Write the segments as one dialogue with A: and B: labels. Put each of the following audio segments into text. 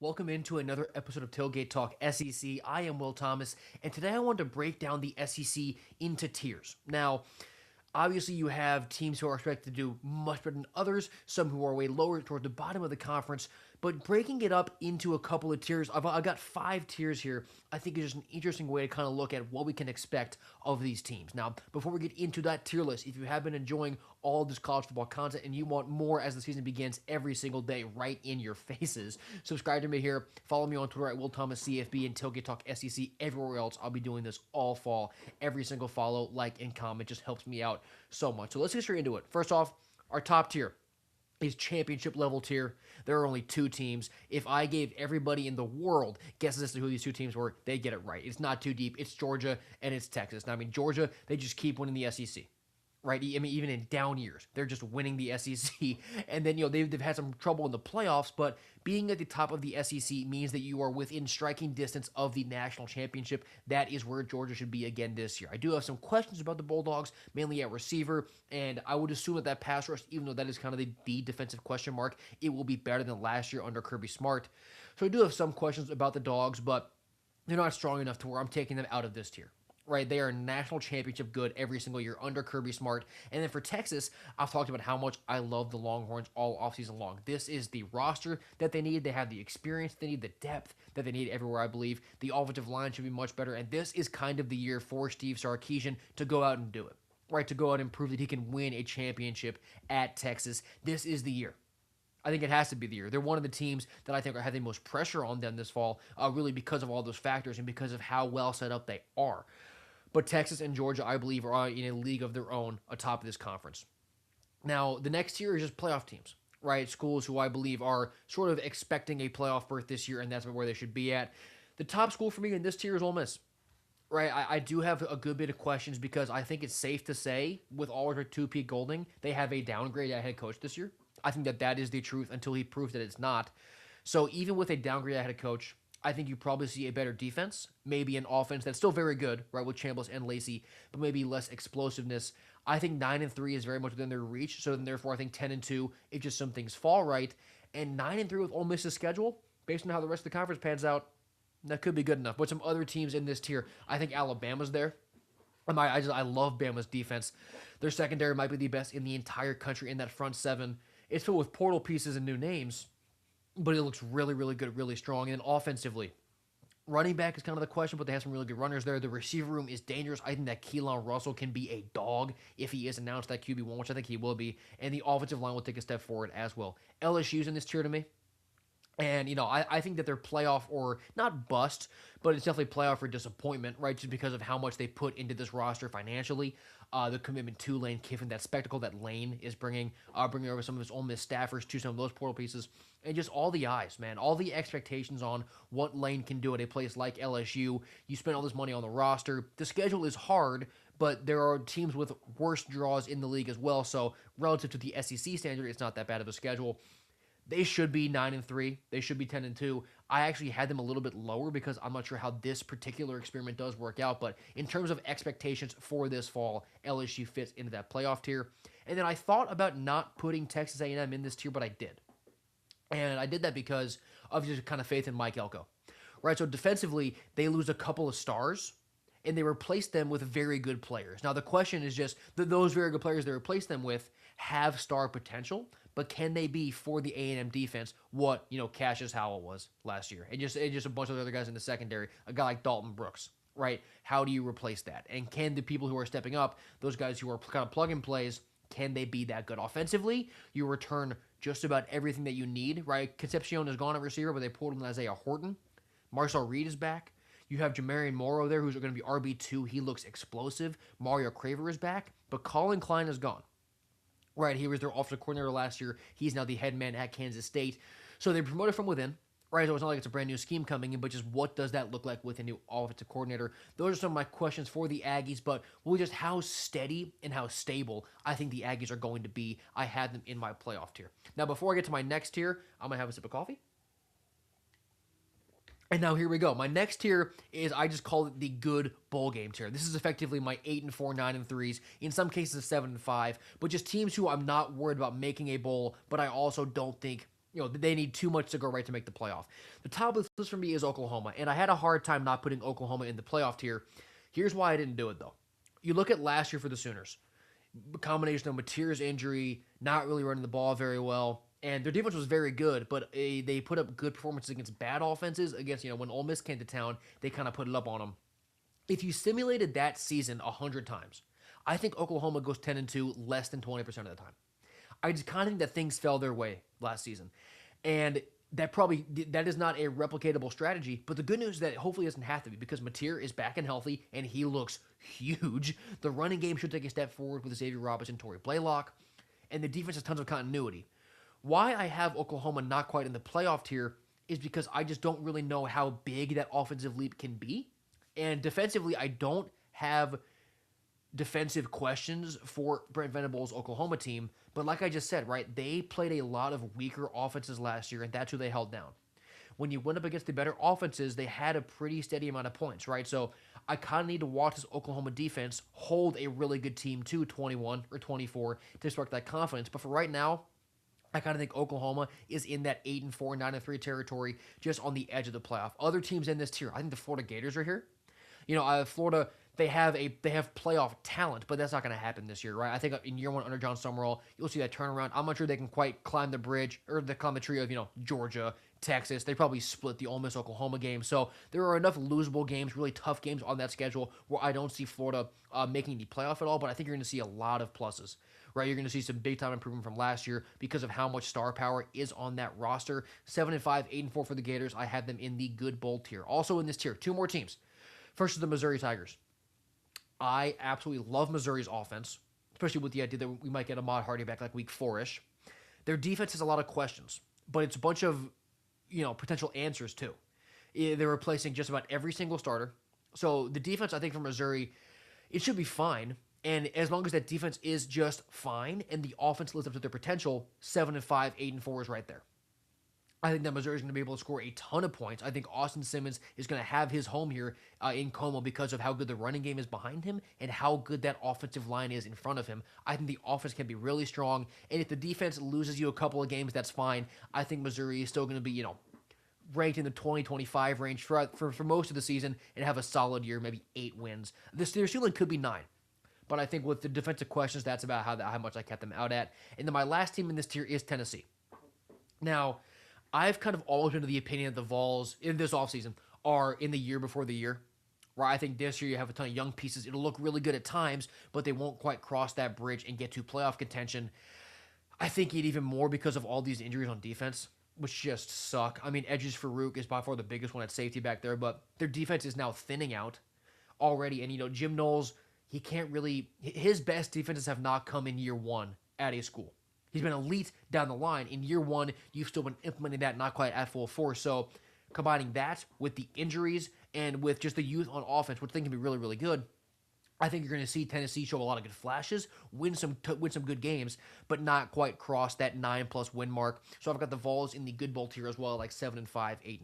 A: Welcome into another episode of Tailgate Talk SEC. I am Will Thomas, and today I want to break down the SEC into tiers. Now, obviously, you have teams who are expected to do much better than others, some who are way lower toward the bottom of the conference, but breaking it up into a couple of tiers, I've got 5 tiers here, I think is just an interesting way to kind of look at what we can expect of these teams. Now, before we get into that tier list, if you have been enjoying all this college football content and you want more as the season begins every single day right in your faces, subscribe to me here, follow me on Twitter at Will Thomas CFB and Tailgate Talk SEC. Everywhere else, I'll be doing this all fall. Every single follow, like, and comment just helps me out so much. So let's get straight into it. First off, our top tier is championship level tier. There are only 2 teams. If I gave everybody in the world guesses as to who these 2 teams were, they'd get it right. It's not too deep. It's Georgia and it's Texas. Now, I mean, Georgia, they just keep winning the SEC. Right, I mean, even in down years, they're just winning the SEC. And then, they've had some trouble in the playoffs, but being at the top of the SEC means that you are within striking distance of the national championship. That is where Georgia should be again this year. I do have some questions about the Bulldogs, mainly at receiver, and I would assume that pass rush, even though that is kind of the defensive question mark, it will be better than last year under Kirby Smart. So I do have some questions about the Dogs, but they're not strong enough to where I'm taking them out of this tier. Right, they are national championship good every single year under Kirby Smart. And then for Texas, I've talked about how much I love the Longhorns all offseason long. This is the roster that they need. They have the experience they need, the depth that they need everywhere, I believe. The offensive line should be much better. And this is kind of the year for Steve Sarkisian to go out and do it. Right, to go out and prove that he can win a championship at Texas. This is the year. I think it has to be the year. They're one of the teams that I think are having the most pressure on them this fall, really because of all those factors and because of how well set up they are. But Texas and Georgia, I believe, are in a league of their own atop of this conference. Now, the next tier is just playoff teams, right? Schools who I believe are sort of expecting a playoff berth this year, and that's where they should be at. The top school for me in this tier is Ole Miss. Right, I do have a good bit of questions because I think it's safe to say, with Oliver 2P Golding, they have a downgrade at head coach this year. I think that is the truth until he proves that it's not. So even with a downgrade at head coach, I think you probably see a better defense, maybe an offense that's still very good, right, with Chambliss and Lacey, but maybe less explosiveness. I think 9-3 is very much within their reach, so then therefore I think 10-2 if just some things fall right. And 9-3 with Ole Miss's schedule, based on how the rest of the conference pans out, that could be good enough. But some other teams in this tier, I think Alabama's there. I love Bama's defense. Their secondary might be the best in the entire country in that front seven. It's filled with portal pieces and new names, but it looks really, really good, really strong. And then offensively, running back is kind of the question, but they have some really good runners there. The receiver room is dangerous. I think that Keelan Russell can be a dog if he is announced that QB1, which I think he will be. And the offensive line will take a step forward as well. LSU's in this tier to me. And, I think that they're playoff or not bust, but it's definitely playoff or disappointment, right? Just because of how much they put into this roster financially. The commitment to Lane Kiffin, that spectacle that Lane is bringing over some of his Ole Miss staffers to some of those portal pieces. And just all the eyes, man. All the expectations on what Lane can do at a place like LSU. You spend all this money on the roster. The schedule is hard, but there are teams with worse draws in the league as well. So relative to the SEC standard, it's not that bad of a schedule. They should be 9-3. They should be 10-2. I actually had them a little bit lower because I'm not sure how this particular experiment does work out. But in terms of expectations for this fall, LSU fits into that playoff tier. And then I thought about not putting Texas A&M in this tier, but I did. And I did that because of just kind of faith in Mike Elko. Right, so defensively, they lose a couple of stars, and they replace them with very good players. Now, the question is just, those very good players they replace them with have star potential, but can they be for the A&M defense what, Cassius Howell was last year? And just a bunch of other guys in the secondary, a guy like Dalton Brooks, right? How do you replace that? And can the people who are stepping up, those guys who are kind of plug-and plays, can they be that good? Offensively, you return just about everything that you need, right? Concepcion is gone at receiver, but they pulled in Isaiah Horton. Marcel Reed is back. You have Jamarian Morrow there, who's going to be RB2. He looks explosive. Mario Craver is back, but Colin Klein is gone. Right, he was their offensive coordinator last year. He's now the head man at Kansas State. So they promoted from within. Right, so it's not like it's a brand new scheme coming in, but just what does that look like with a new offensive coordinator? Those are some of my questions for the Aggies, but just how steady and how stable I think the Aggies are going to be. I had them in my playoff tier. Now, before I get to my next tier, I'm going to have a sip of coffee. And now here we go. My next tier is, I just call it the good bowl game tier. This is effectively my 8-4, 9-3s, in some cases 7-5, but just teams who I'm not worried about making a bowl, but I also don't think They need too much to go right to make the playoff. The top of the list for me is Oklahoma, and I had a hard time not putting Oklahoma in the playoff tier. Here's why I didn't do it though. You look at last year for the Sooners, a combination of Mateer's injury, not really running the ball very well, and their defense was very good, but they put up good performances against bad offenses. Against when Ole Miss came to town, they kind of put it up on them. If you simulated that season 100 times, I think Oklahoma goes 10-2 less than 20% of the time. I just kind of think that things fell their way last season, and that is not a replicatable strategy. But the good news is that it hopefully doesn't have to be because Mateer is back and healthy, and he looks huge. The running game should take a step forward with Xavier Robinson, Torrey Blaylock, and the defense has tons of continuity. Why I have Oklahoma not quite in the playoff tier is because I just don't really know how big that offensive leap can be, and defensively I don't have defensive questions for Brent Venables' Oklahoma team. But like I just said, right, they played a lot of weaker offenses last year, and that's who they held down. When you went up against the better offenses, they had a pretty steady amount of points, right? So I kind of need to watch this Oklahoma defense hold a really good team to 21 or 24 to spark that confidence. But for right now, I kind of think Oklahoma is in that 8-4, 9-3 territory, just on the edge of the playoff. Other teams in this tier, I think the Florida Gators are here. Florida, they have playoff talent, but that's not going to happen this year, right? I think in year one under John Summerall, you'll see that turnaround. I'm not sure they can quite climb the bridge or climb the tree of Georgia, Texas. They probably split the Ole Miss Oklahoma game, so there are enough losable games, really tough games on that schedule where I don't see Florida making the playoff at all. But I think you're going to see a lot of pluses. Right, you're going to see some big time improvement from last year because of how much star power is on that roster. 7-5, 8-4 for the Gators. I have them in the good bowl tier. Also in this tier, two more teams. First is the Missouri Tigers. I absolutely love Missouri's offense, especially with the idea that we might get Ahmad Hardy back like week 4-ish. Their defense has a lot of questions, but it's a bunch of potential answers too. They're replacing just about every single starter. So the defense, I think, for Missouri, it should be fine. And as long as that defense is just fine and the offense lives up to their potential, 7-5, 8-4 is right there. I think that Missouri is going to be able to score a ton of points. I think Austin Simmons is going to have his home here in Como because of how good the running game is behind him and how good that offensive line is in front of him. I think the offense can be really strong. And if the defense loses you a couple of games, that's fine. I think Missouri is still going to be, ranked in the 20-25 range for most of the season and have a solid year, maybe 8 wins. Their ceiling could be 9. But I think with the defensive questions, that's about how much I kept them out at. And then my last team in this tier is Tennessee. Now, I've kind of always been of the opinion that the Vols in this offseason are in the year before the year. Where I think this year you have a ton of young pieces. It'll look really good at times, but they won't quite cross that bridge and get to playoff contention. I think it even more because of all these injuries on defense, which just suck. I mean, Edges Farouk is by far the biggest one at safety back there, but their defense is now thinning out already. And, Jim Knowles, he can't really, his best defenses have not come in year one at a school. He's been elite down the line. In year one, you've still been implementing that not quite at full force. So combining that with the injuries and with just the youth on offense, which I think can be really, really good, I think you're going to see Tennessee show a lot of good flashes, win some good games, but not quite cross that 9+ win mark. So I've got the Vols in the good bowl tier as well, like 7-5, 8-4.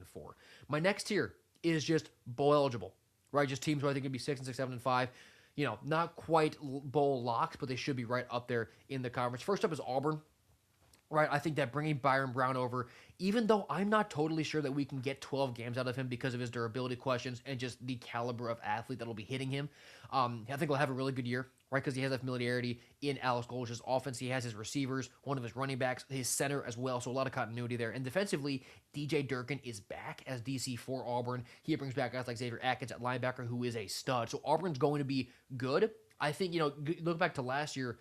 A: My next tier is just bowl eligible, right? Just teams who I think can be 6-6, 7-5. Not quite bowl locked, but they should be right up there in the conference. First up is Auburn, right? I think that bringing Byron Brown over, even though I'm not totally sure that we can get 12 games out of him because of his durability questions and just the caliber of athlete that will be hitting him, I think he'll have a really good year, right? Because he has that familiarity in Alex Golesh's offense. He has his receivers, one of his running backs, his center as well, so a lot of continuity there. And defensively, DJ Durkin is back as DC for Auburn. He brings back guys like Xavier Atkins at linebacker, who is a stud. So Auburn's going to be good. I think, look back to last year,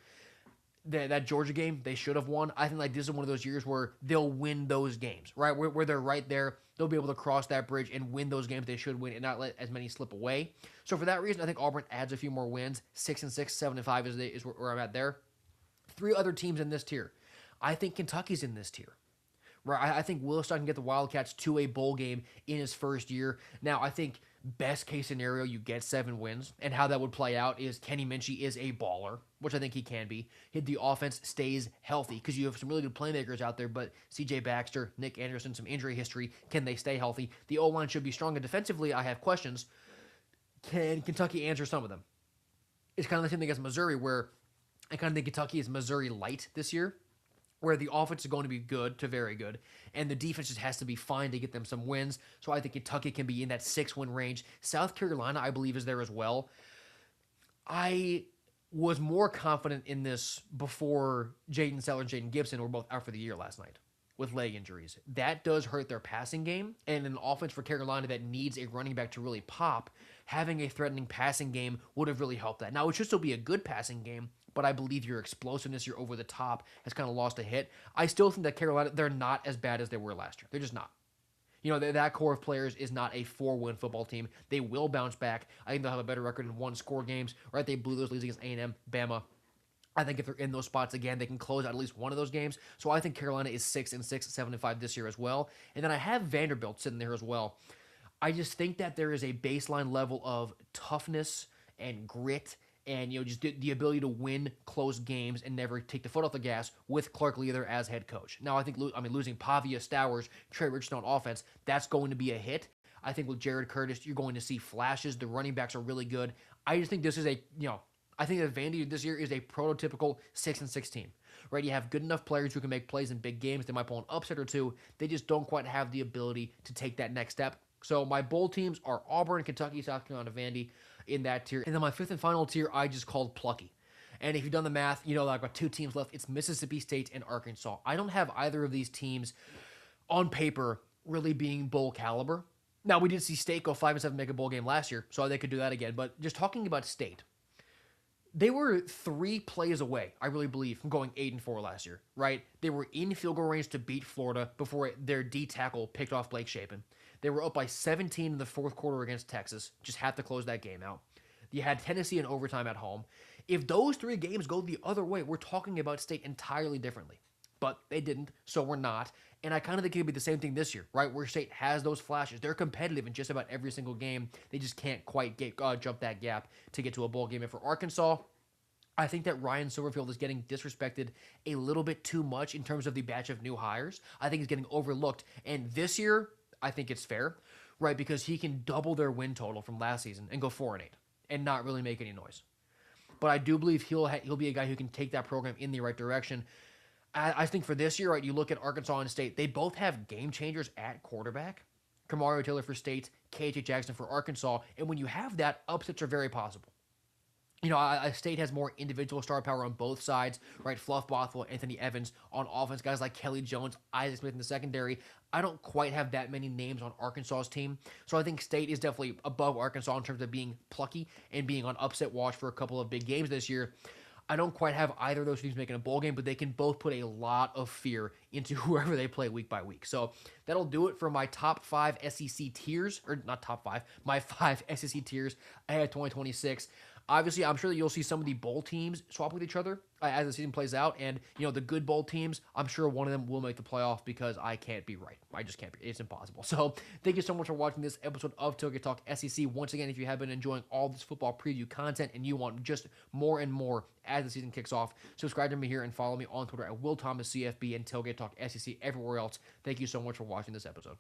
A: that Georgia game, they should have won. I think this is one of those years where they'll win those games, right? Where they're right there. They'll be able to cross that bridge and win those games they should win and not let as many slip away. So for that reason, I think Auburn adds a few more wins. 6-6, 7-5 is where I'm at there. 3 other teams in this tier. I think Kentucky's in this tier. Right? I think Willis can get the Wildcats to a bowl game in his first year. Now, I think best case scenario, you get 7 wins. And how that would play out is Kenny Minchie is a baller, which I think he can be. The offense stays healthy because you have some really good playmakers out there, but C.J. Baxter, Nick Anderson, some injury history. Can they stay healthy? The O-line should be strong. And defensively, I have questions. Can Kentucky answer some of them? It's kind of the same thing as Missouri, where I kind of think Kentucky is Missouri light this year. where the offense is going to be good to very good, and the defense just has to be fine to get them some wins. So I think Kentucky can be in that 6-win range. South Carolina, I believe, is there as well. I was more confident in this before Jaden Seller and Jaden Gibson were both out for the year last night with leg injuries. That does hurt their passing game, and an offense for Carolina that needs a running back to really pop, having a threatening passing game would have really helped that. Now, it should still be a good passing game, but I believe your explosiveness, your over the top, has kind of lost a hit. I still think that Carolina, they're not as bad as they were last year. They're just not. That core of players is not a 4-win football team. They will bounce back. I think they'll have a better record in one-score games. Right? They blew those leads against A&M, Bama. I think if they're in those spots again, they can close out at least one of those games. So I think Carolina is 6-6, 7-5 this year as well. And then I have Vanderbilt sitting there as well. I just think that there is a baseline level of toughness and grit and just the ability to win close games and never take the foot off the gas with Clark Leather as head coach. Now, I think losing Pavia, Stowers, Trey Richardson on offense, that's going to be a hit. I think with Jared Curtis, you're going to see flashes. The running backs are really good. I just think this is I think that Vandy this year is a prototypical 6-6 team. Right? You have good enough players who can make plays in big games. They might pull an upset or two. They just don't quite have the ability to take that next step. So my bowl teams are Auburn, Kentucky, South Carolina, Vandy in that tier. And then my fifth and final tier, I just called plucky. And if you've done the math, I've got 2 teams left. It's Mississippi State and Arkansas. I don't have either of these teams on paper really being bowl caliber. Now, we did see State go 5-7, make a bowl game last year, so they could do that again. But just talking about State, they were 3 plays away, I really believe, from going 8-4 last year, right? They were in field goal range to beat Florida before their D tackle picked off Blake Shapen. They were up by 17 in the fourth quarter against Texas. Just had to close that game out. You had Tennessee in overtime at home. If those 3 games go the other way, we're talking about State entirely differently. But they didn't, so we're not. And I kind of think it could be the same thing this year, right? Where State has those flashes. They're competitive in just about every single game. They just can't quite jump that gap to get to a bowl game. And for Arkansas, I think that Ryan Silverfield is getting disrespected a little bit too much in terms of the batch of new hires. I think he's getting overlooked. And this year, I think it's fair, right? Because he can double their win total from last season and go 4-8 and not really make any noise. But I do believe he'll be a guy who can take that program in the right direction. I think for this year, right, you look at Arkansas and State, they both have game changers at quarterback. Kamario Taylor for State, KJ Jackson for Arkansas. And when you have that, upsets are very possible. State has more individual star power on both sides, right? Fluff Bothwell, Anthony Evans on offense, guys like Kelly Jones, Isaac Smith in the secondary. I don't quite have that many names on Arkansas's team. So I think State is definitely above Arkansas in terms of being plucky and being on upset watch for a couple of big games this year. I don't quite have either of those teams making a bowl game, but they can both put a lot of fear into whoever they play week by week. So that'll do it for my top 5 SEC tiers, or not top 5, my 5 SEC tiers ahead of 2026. Obviously, I'm sure that you'll see some of the bowl teams swap with each other as the season plays out. And, the good bowl teams, I'm sure one of them will make the playoff because I can't be right. I just can't be. It's impossible. So thank you so much for watching this episode of Tailgate Talk SEC. Once again, if you have been enjoying all this football preview content and you want just more and more as the season kicks off, subscribe to me here and follow me on Twitter at WillThomasCFB and Tailgate Talk SEC everywhere else. Thank you so much for watching this episode.